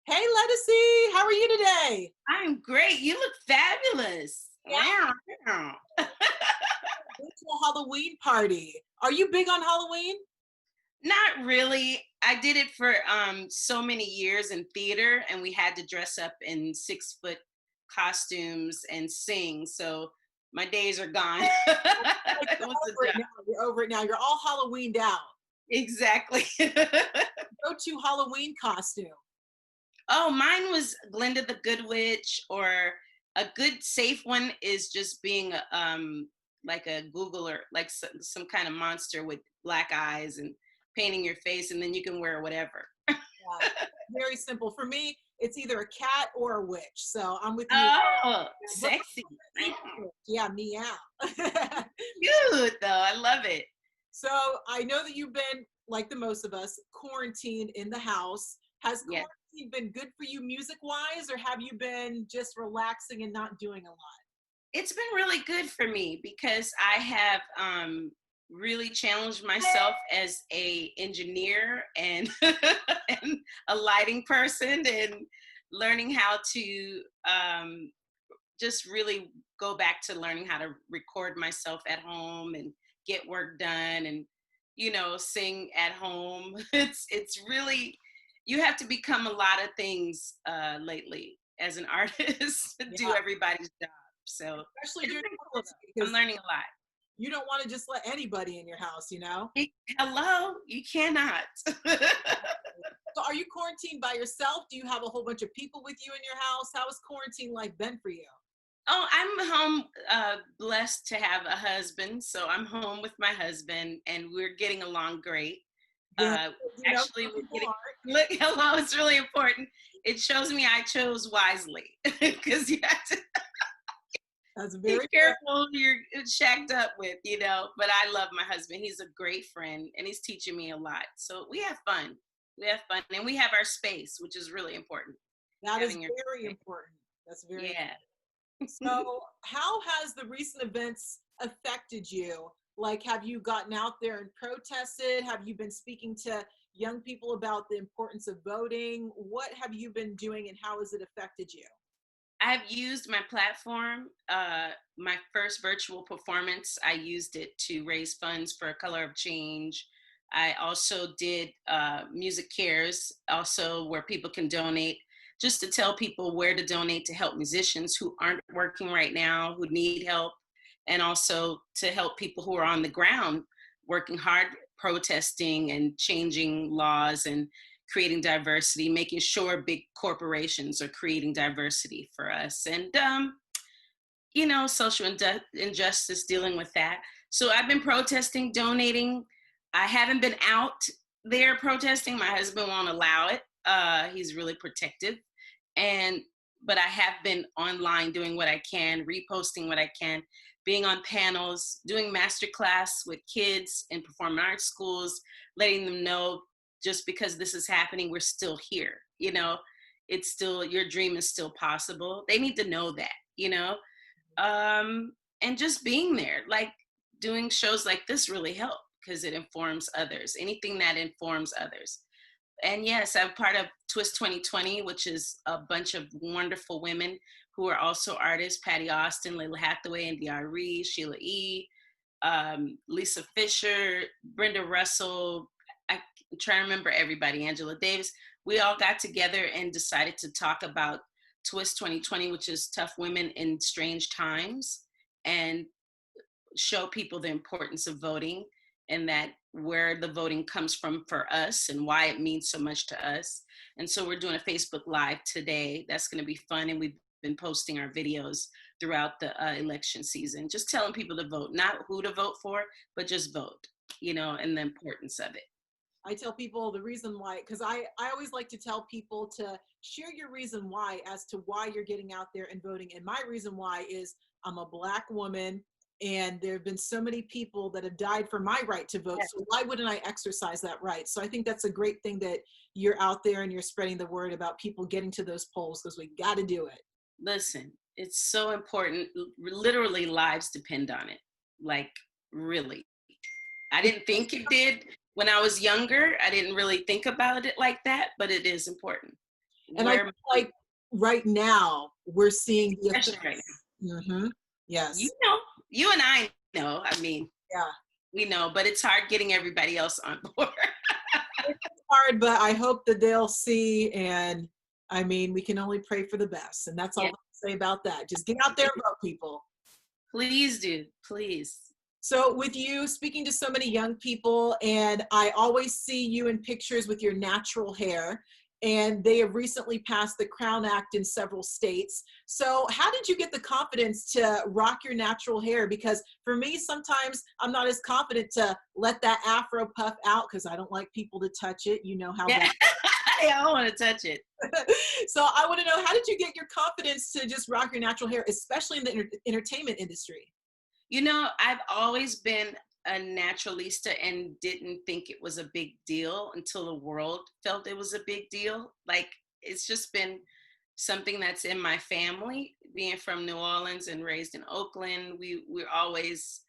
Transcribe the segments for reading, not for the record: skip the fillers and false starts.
Hey, Ledisi, how are you today? I'm great. You look fabulous. Yeah, Wow. Wow. went to a Halloween party. Are you big on Halloween? Not really. I did it for so many years in theater, and we had to dress up in 6 foot costumes and sing. So my days are gone. Like It you're was over a it job. now. You're over it now. You're all Halloweened out. Exactly. Go to Halloween costume. Oh, mine was Glinda the Good Witch, or a good safe one is just being like a Googler, like some kind of monster with black eyes and painting your face, and then you can wear whatever. Yeah, very simple. For me, it's either a cat or a witch. So I'm with you. Oh, But sexy. evil witch. Yeah, meow. Good though. I love it. So I know that you've been, like the most of us, quarantined in the house. Has Yeah. quarantine been good for you music wise, or have you been just relaxing and not doing a lot? It's been really good for me because I have really challenged myself as a engineer and and a lighting person, and learning how to just really go back to learning how to record myself at home and get work done, and sing at home. It's really, you have to become a lot of things lately as an artist to do Yeah, everybody's job. So especially it's during been cool quarantine though. I'm because learning a lot. you don't want to just let anybody in your house, you know? Hello, you cannot. So are you quarantined by yourself? Do you have a whole bunch of people with you in your house? How has quarantine life been for you? Oh, I'm home, blessed to have a husband. So I'm home with my husband, and we're getting along great. Good. Uh, You know, Actually, some we're people getting, aren't. look, hello, it's really important. It shows me I chose wisely because you have to That's be very good. careful who you're shacked up with. But I love my husband. He's a great friend, and he's teaching me a lot. So we have fun. We have fun, and we have our space, which is really important. That is Having your very space. important. That's very Yeah. So, how has the recent events affected you? Like, have you gotten out there and protested? Have you been speaking to young people about the importance of voting? What have you been doing and how has it affected you? I've used my platform. My first virtual performance, I used it to raise funds for Color of Change. I also did Music Cares, also where people can donate, just to tell people where to donate to help musicians who aren't working right now, who need help, and also to help people who are on the ground working hard, protesting and changing laws and creating diversity, making sure big corporations are creating diversity for us, and social injustice, dealing with that. So I've been protesting, donating. I haven't been out there protesting. My husband won't allow it. He's really protective, and but I have been online doing what I can, reposting what I can, being on panels, doing master class with kids in performing arts schools, letting them know just because this is happening, we're still here. It's still, your dream is still possible. They need to know that. And just being there, like doing shows like this really help because it informs others. Anything that informs others. And yes, I'm part of Twist 2020, which is a bunch of wonderful women who are also artists: Patty Austin, Layla Hathaway, and DRE, Sheila E., Lisa Fisher, Brenda Russell. I'm trying to remember everybody. Angela Davis. We all got together and decided to talk about Twist 2020, which is tough women in strange times, and show people the importance of voting, and that where the voting comes from for us and why it means so much to us. And so we're doing a Facebook Live today. That's going to be fun. And we've been posting our videos throughout the election season, just telling people to vote, not who to vote for, but just vote, and the importance of it. I tell people the reason why, because I always like to tell people to share your reason why as to why you're getting out there and voting. And my reason why is I'm a Black woman and there have been so many people that have died for my right to vote. Yes. So why wouldn't I exercise that right? So I think that's a great thing that you're out there and you're spreading the word about people getting to those polls because we got to do it. Listen, it's so important. Literally, lives depend on it. Like, really. I didn't think it did when I was younger. I didn't really think about it like that, but it is important. And I where feel like right now we're seeing the especially right effects. now. Yes. You know, you and I know. I mean, Yeah. we know, but it's hard getting everybody else on board. It's hard, but I hope that they'll see. And I mean, we can only pray for the best. And that's all Yeah, I can say about that. Just get out there and vote, people. please do, please. So, with you speaking to so many young people, and I always see you in pictures with your natural hair, and they have recently passed the Crown Act in several states. So, how did you get the confidence to rock your natural hair? Because for me, sometimes I'm not as confident to let that afro puff out because I don't like people to touch it. You know how Yeah, that. I don't want to touch it. So, I want to know, how did you get your confidence to just rock your natural hair, especially in the entertainment industry? You know, I've always been a naturalista and didn't think it was a big deal until the world felt it was a big deal. Like, it's just been something that's in my family. Being from New Orleans and raised in Oakland, we're always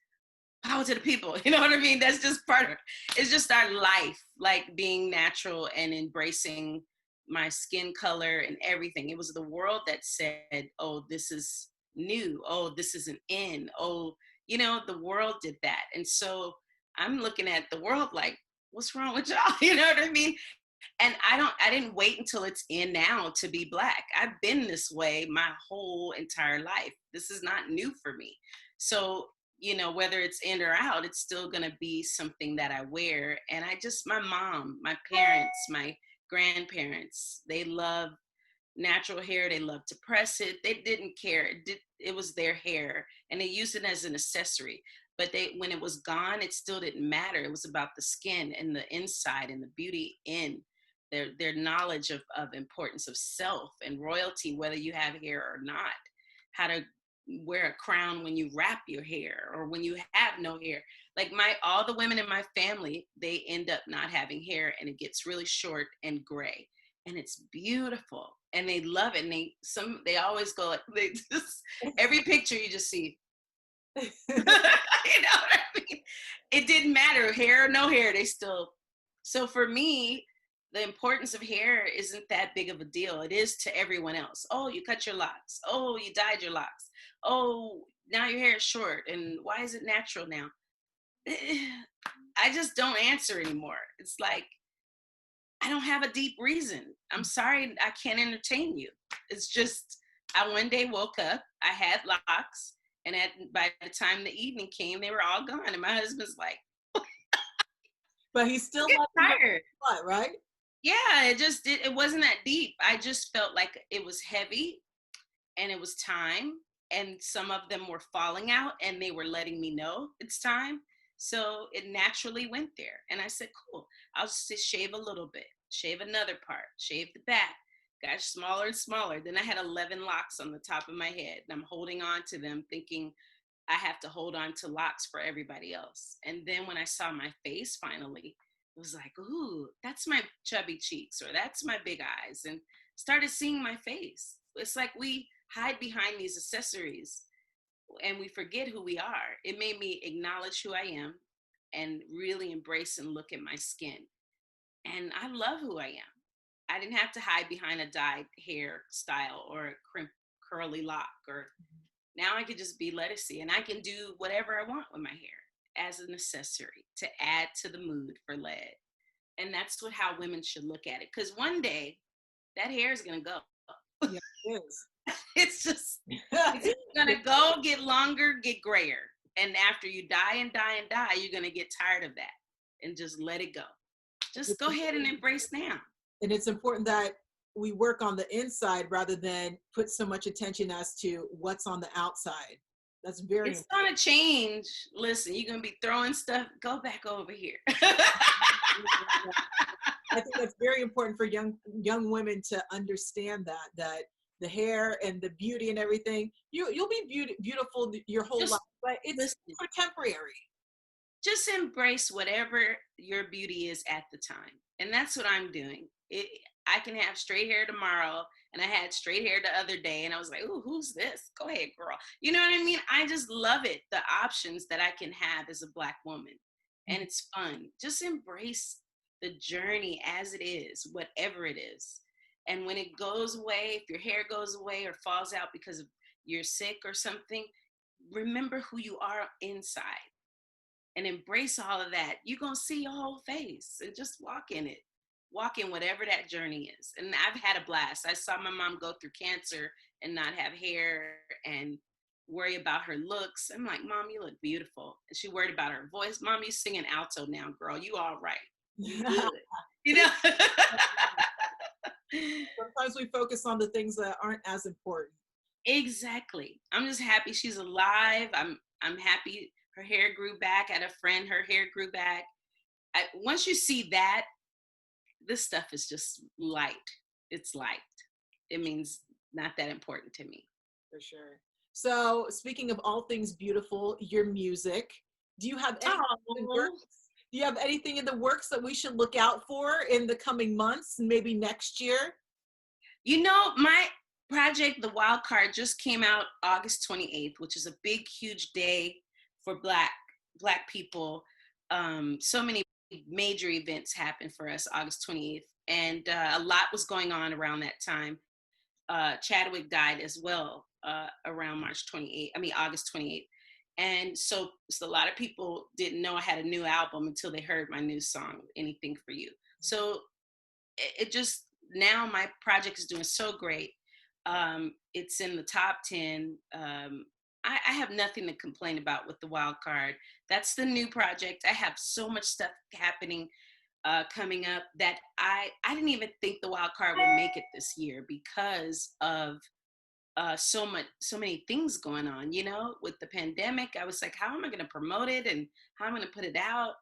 power to the people. You know what I mean? That's just part of it. It's just our life, like being natural and embracing my skin color and everything. It was the world that said, oh, this is new. Oh, this isn't in. Oh, you know, the world did that. And so I'm looking at the world like, what's wrong with y'all? You know what I mean? And I didn't wait until it's in now to be Black. I've been this way my whole entire life. This is not new for me. So, you know, whether it's in or out, it's still going to be something that I wear. And my mom, my parents, my grandparents, they love natural hair. They love to press it. They didn't care. It was their hair, and they used it as an accessory. But when it was gone, it still didn't matter. It was about the skin and the inside and the beauty in their knowledge of importance of self and royalty, whether you have hair or not, how to wear a crown when you wrap your hair or when you have no hair. Like all the women in my family, they end up not having hair, and it gets really short and gray, and it's beautiful, and they love it. And they always go like, they just, every picture you just see, you know what I mean? It didn't matter, hair or no hair, they still. So for me, the importance of hair isn't that big of a deal. It is to everyone else. Oh, you cut your locks. Oh, you dyed your locks. Oh, now your hair is short. And why is it natural now? I just don't answer anymore. It's like, I don't have a deep reason. I'm sorry, I can't entertain you. It's just, I one day woke up, I had locks, and by the time the evening came, they were all gone. And my husband's like, But he's still get like, tired. what, right? Yeah, it wasn't that deep. I just felt like it was heavy, and it was time, and some of them were falling out, and they were letting me know it's time. So it naturally went there. And I said, cool, I'll just shave a little bit, shave another part, shave the back. Got smaller and smaller. Then I had 11 locks on the top of my head, and I'm holding on to them thinking I have to hold on to locks for everybody else. And then when I saw my face finally, it was like, ooh, that's my chubby cheeks, or that's my big eyes, and started seeing my face. It's like we hide behind these accessories and we forget who we are. It made me acknowledge who I am and really embrace and look at my skin. And I love who I am. I didn't have to hide behind a dyed hair style or a curly lock. Or now I could just be Ledisi, and I can do whatever I want with my hair as an accessory to add to the mood for Led. And that's how women should look at it. Because one day that hair is gonna go. Yeah, it is. It's just, it's gonna go, get longer, get grayer. And after you die and die and die, you're gonna get tired of that and just let it go. Just go ahead and embrace now. And it's important that we work on the inside rather than put so much attention as to what's on the outside. That's very It's important. gonna change. Listen, you're gonna be throwing stuff. Go back over here. I think that's very important for young women to understand that the hair and the beauty and everything, you'll be beautiful your whole Just life, but it's listen. for temporary. Just embrace whatever your beauty is at the time. And that's what I'm doing. I can have straight hair tomorrow, and I had straight hair the other day, and I was like, ooh, who's this? Go ahead, girl. You know what I mean? I just love it, the options that I can have as a Black woman. And it's fun. Just embrace the journey as it is, whatever it is. And when it goes away, if your hair goes away or falls out because you're sick or something, remember who you are inside and embrace all of that. You're going to see your whole face and just walk in it. Walk in whatever that journey is. And I've had a blast. I saw my mom go through cancer and not have hair and worry about her looks. I'm like, Mom, you look beautiful. And she worried about her voice. Mom, you singing alto now, girl. You all right. You good. You know? Sometimes we focus on the things that aren't as important. Exactly. I'm just happy she's alive. I'm happy her hair grew back. I had a friend, her hair grew back. Once you see that, this stuff is just light. It's light. It means not that important to me. For sure. So speaking of all things beautiful, your music, do you have anything in the works that we should look out for in the coming months, maybe next year? You know, my project, The Wild Card, just came out August 28th, which is a big, huge day for Black people. So many major events happened for us August 28th, and a lot was going on around that time. Chadwick died as well around August 28th. And so a lot of people didn't know I had a new album until they heard my new song, Anything for You. So it just, now my project is doing so great. It's in the top 10. I have nothing to complain about with The Wild Card. That's the new project. I have so much stuff happening coming up that I didn't even think The Wild Card would make it this year because of so many things going on, you know, with the pandemic. I was like, how am I going to promote it and how am I going to put it out?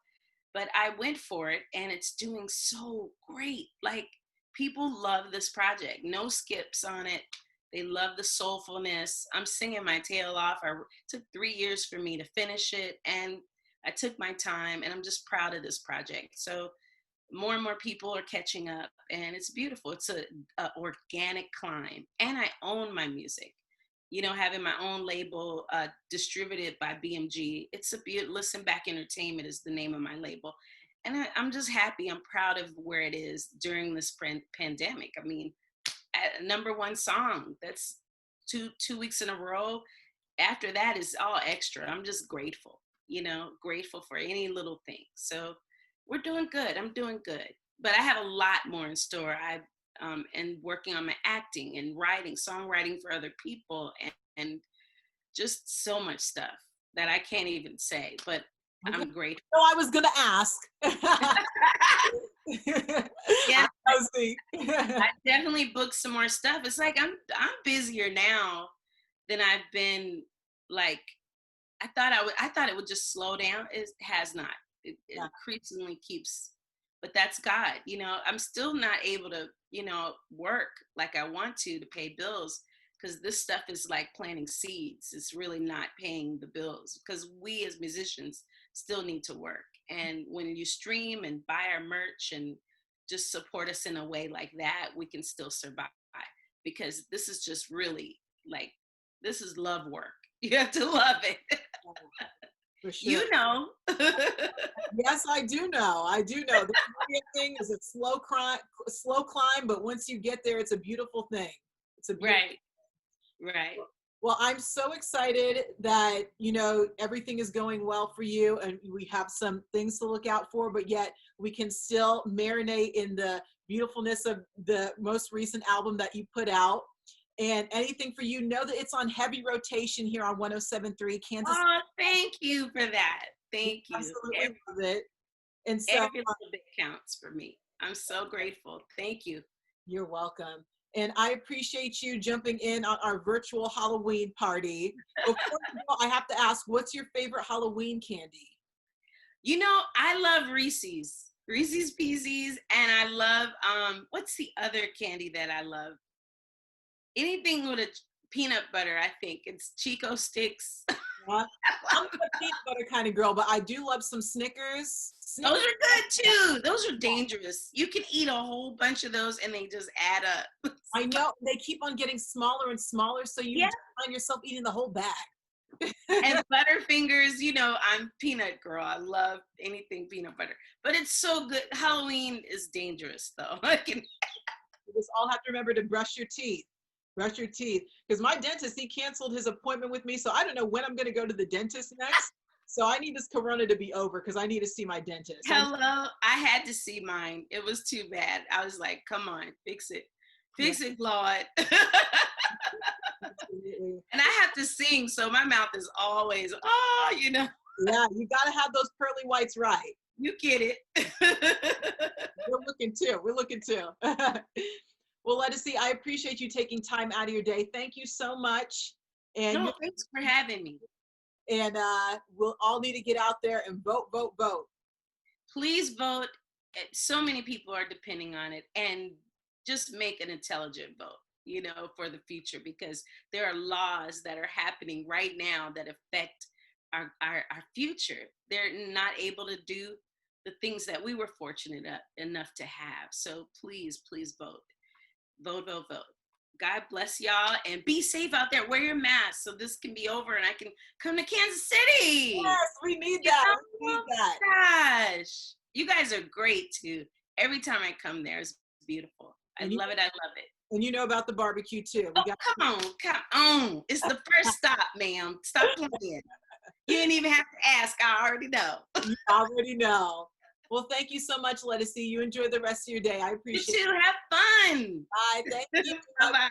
But I went for it and it's doing so great. Like, people love this project. No skips on it. They love the soulfulness. I'm singing my tail off. It took 3 years for me to finish it, and I took my time, and I'm just proud of this project. So more and more people are catching up, and it's beautiful. It's a organic climb, and I own my music. You know, having my own label distributed by BMG. It's a Listen Back Entertainment is the name of my label. And I'm just happy. I'm proud of where it is during this pandemic. I mean, #1 song, that's two weeks in a row. After that is all extra. I'm just grateful, you know, grateful for any little thing. So we're doing good. I'm doing good. But I have a lot more in store. And working on my acting and writing, songwriting for other people, and just so much stuff that I can't even say, but I'm grateful. No, I was gonna ask. Yeah, I definitely booked some more stuff. It's like I'm busier now than I've been. Like, I thought it would just slow down. It has not. It increasingly keeps. But that's God. You know, I'm still not able to, you know, work like I want to pay bills, because this stuff is like planting seeds. It's really not paying the bills, because we as musicians still need to work. And when you stream and buy our merch and just support us in a way like that, we can still survive, because this is just really like, this is love work. You have to love it. For sure. You know. Yes, I do know. I do know. The thing is a slow climb, but once you get there, it's a beautiful thing. It's a beautiful Right. Well, I'm so excited that, you know, everything is going well for you, and we have some things to look out for, but yet we can still marinate in the beautifulness of the most recent album that you put out. And anything for you, know that it's on heavy rotation here on 107.3 Kansas. Oh, thank you for that. Thank you. Absolutely love it. And so every little bit counts for me. I'm so grateful. Thank you. You're welcome. And I appreciate you jumping in on our virtual Halloween party. Before you go, I have to ask, what's your favorite Halloween candy? You know, I love Reese's Pieces, and I love, what's the other candy that I love? Anything with a peanut butter, I think. It's Chico Sticks. I'm a peanut butter kind of girl, but I do love some Snickers. Those are good too. Those are dangerous. You can eat a whole bunch of those and they just add up. I know. They keep on getting smaller and smaller, so you find yourself eating the whole bag. And Butterfingers, you know, I'm peanut girl. I love anything peanut butter. But it's so good. Halloween is dangerous though. just all have to remember to brush your teeth. Brush your teeth. Because my dentist, he canceled his appointment with me. So I don't know when I'm going to go to the dentist next. So I need this corona to be over because I need to see my dentist. Hello. I had to see mine. It was too bad. I was like, come on, fix it. Fix it, Lord. And I have to sing, so my mouth is always, oh, you know. Yeah, you got to have those pearly whites right. You get it. We're looking too. We're looking too. Well, Ledisi, I appreciate you taking time out of your day. Thank you so much. And no, thanks for having me. And we'll all need to get out there and vote, vote, vote. Please vote. So many people are depending on it, and just make an intelligent vote, you know, for the future, because there are laws that are happening right now that affect our future. They're not able to do the things that we were fortunate enough to have. So please, please vote. Vote, vote, vote. God bless y'all, and be safe out there. Wear your mask so this can be over and I can come to Kansas City. Yes, we need that. We need that. Gosh, you guys are great too. Every time I come there, it's beautiful. I love it. I love it. And you know about the barbecue too. Come on. It's the first stop, ma'am. Stop playing. You didn't even have to ask. I already know. You already know. Well, thank you so much, Ledisi. You enjoy the rest of your day. I appreciate it. You too. Have fun. Bye. Thank you. Bye-bye.